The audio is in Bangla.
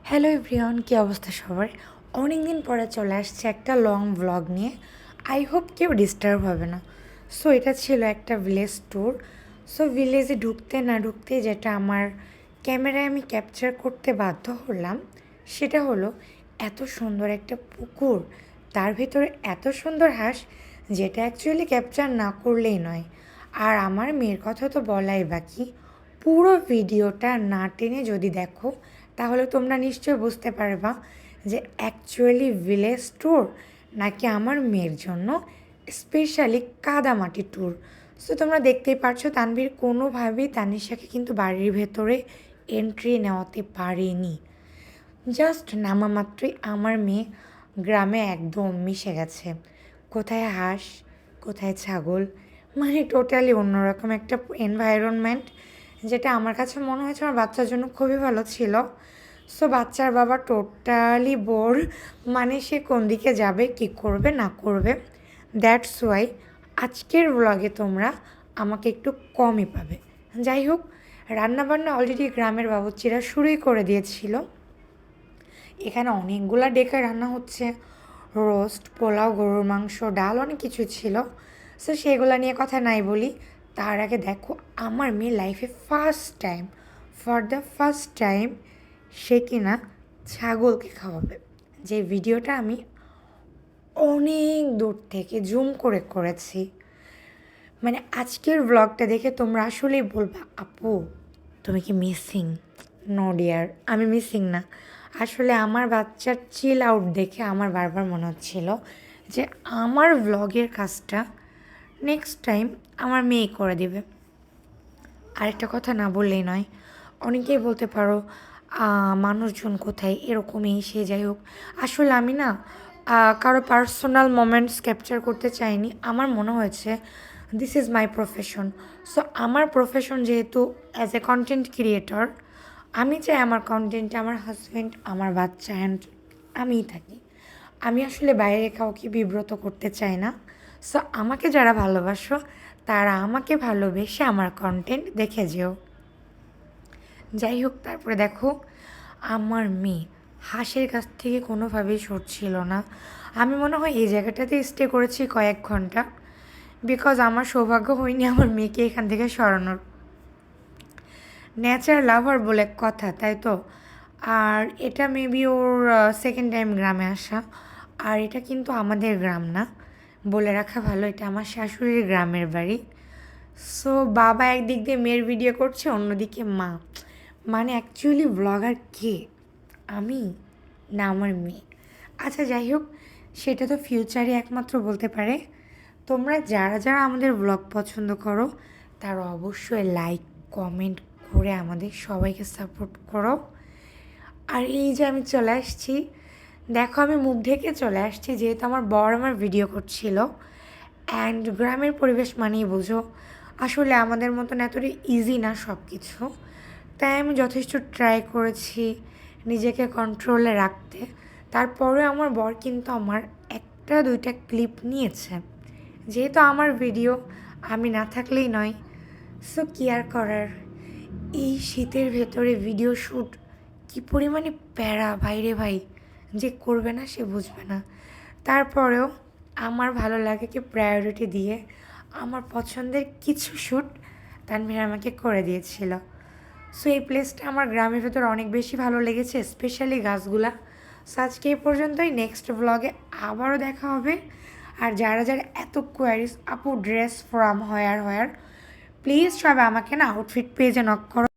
হ্যালো এভরিওয়ান, কী অবস্থা সবার? অনেক দিন পরে চলে আসছে একটা লং ভ্লগ নিয়ে। আই হোপ কেউ ডিস্টার্ব হবে না। সো এটা ছিল একটা ভিলেজ ট্যুর। সো ভিলেজে ঢুকতে না ঢুকতে যেটা আমার ক্যামেরায় আমি ক্যাপচার করতে বাধ্য হলাম সেটা হলো এত সুন্দর একটা পুকুর, তার ভিতরে এত সুন্দর হাঁস, যেটা অ্যাকচুয়ালি ক্যাপচার না করলেই নয়। আর আমার মেয়ের কথা তো বলাই বাকি। পুরো ভিডিওটা না টেনে যদি দেখো তাহলে তোমরা নিশ্চয়ই বুঝতে পারবা যে অ্যাকচুয়ালি ভিলেজ ট্যুর নাকি আমার মেয়ের জন্য স্পেশালি কাদামাটি ট্যুর। সো তোমরা দেখতেই পারছো তানভীর কোনোভাবেই তানিশাকে কিন্তু বাড়ির ভেতরে এন্ট্রি নেওয়াতে পারেনি। জাস্ট নামা মাত্রই আমার মেয়ে গ্রামে একদম মিশে গেছে। কোথায় হাঁস, কোথায় ছাগল, মানে টোটালি অন্যরকম একটা এনভায়রনমেন্ট, যেটা আমার কাছে মনে হয়েছে আমার বাচ্চার জন্য খুবই ভালো ছিল। সো বাচ্চার বাবা টোটালি বোর, মানে সে কোন দিকে যাবে, কি করবে না করবে। দ্যাটস ওয়াই আজকের ব্লগে তোমরা আমাকে একটু কমই পাবে। যাই হোক, রান্নাবান্না অলরেডি গ্রামের বাবুর্চিরা শুরুই করে দিয়েছিল। এখানে অনেকগুলা ডেকে রান্না হচ্ছে, রোস্ট, পোলাও, গরুর মাংস, ডাল, অনেক কিছু ছিল। সো সেগুলো নিয়ে কথা নাই বলি, তার আগে দেখো আমার মেয়ে লাইফে ফর দ্য ফার্স্ট টাইম সে কিনা ছাগলকে খাওয়াবে। যে ভিডিওটা আমি অনেক দূর থেকে জুম করে করেছি। মানে আজকের ব্লগটা দেখে তোমরা আসলেই বলবা, আপু তুমি কি মিসিং? নো ডিয়ার, আমি মিসিং না। আসলে আমার বাচ্চার চিল আউট দেখে আমার বারবার মনে হচ্ছিল যে আমার ব্লগের কাজটা নেক্সট টাইম আমার মেয়ে করে দেবে। আরেকটা কথা না বললেই নয়, অনেকেই বলতে পারো মানুষজন কোথায় এরকমই সে, যাই হোক আসলে আমি না কারো পার্সোনাল মোমেন্টস ক্যাপচার করতে চাইনি। আমার মনে হয়েছে this is my profession. So আমার প্রফেশন যেহেতু অ্যাজ এ কন্টেন্ট ক্রিয়েটর, আমি চাই আমার কন্টেন্টে আমার হাজব্যান্ড, আমার বাচ্চা অ্যান্ড আমিই থাকি। আমি আসলে বাইরে কাউকে বিব্রত করতে চাই না। সো আমাকে যারা ভালোবাসো তারা আমাকে ভালোবেসে আমার কন্টেন্ট দেখে যেও। যাই হোক, তারপরে দেখো আমার মেয়ে হাঁসের কাছ থেকে কোনোভাবেই সরছিল না। আমি মনে হয় এই জায়গাটাতে স্টে করেছি কয়েক ঘন্টা, বিকজ আমার সৌভাগ্য হয়নি আমার মেয়েকে এখান থেকে সরানোর। নেচার লাভার বলে কথা, তাই তো। আর এটা মেবি ওর সেকেন্ড টাইম গ্রামে আসা। আর এটা কিন্তু আমাদের গ্রাম না, বলে রাখা ভালো, এটা আমার শাশুড়ির গ্রামের বাড়ি। সো বাবা একদিক দিয়ে মেয়ের ভিডিও করছে, অন্যদিকে মা। মানে অ্যাকচুয়ালি ব্লগার কে, আমি না আমার মেয়ে? আচ্ছা যাই হোক, সেটা তো ফিউচারে একমাত্র বলতে পারে। তোমরা যারা যারা আমাদের ব্লগ পছন্দ করো তারা অবশ্যই লাইক কমেন্ট করে আমাদের সবাইকে সাপোর্ট করো। আর এই যে আমি চলে আসছি, দেখো আমি মুখ ঢেকে চলে আসছি যেহেতু আমার বর আমার ভিডিও করছিল। অ্যান্ড গ্রামের পরিবেশ মানেই বুঝো আসলে আমাদের মতন এতটা ইজি না সব কিছু। তাই আমি যথেষ্ট ট্রাই করেছি নিজেকে কন্ট্রোলে রাখতে। তারপরে আমার বর কিন্তু আমার একটা দুইটা ক্লিপ নিয়েছে, যেহেতু আমার ভিডিও, আমি না থাকলেই নয়। সো কি আর করার, এই শীতের ভেতরে ভিডিও শ্যুট কী পরিমাণে প্যারা ভাইরে ভাই, যে করবে না সে বুঝবে না। তারপরেও আমার ভালো লাগে কি প্রায়োরিটি দিয়ে আমার পছন্দের কিছু শ্যুট তানভীর আমাকে করে দিয়েছিল। সো এই প্লেসটা আমার গ্রামের ভেতর অনেক বেশি ভালো লেগেছে, স্পেশালি গাছগুলা। সো আজকে এই পর্যন্তই, নেক্সট ব্লগে আবারও দেখা হবে। আর যারা যারা এত কোয়ারিস আপু ড্রেস ফ্রম হোয়ার প্লিজ সবাই আমাকে না আউটফিট পেজে নক করো।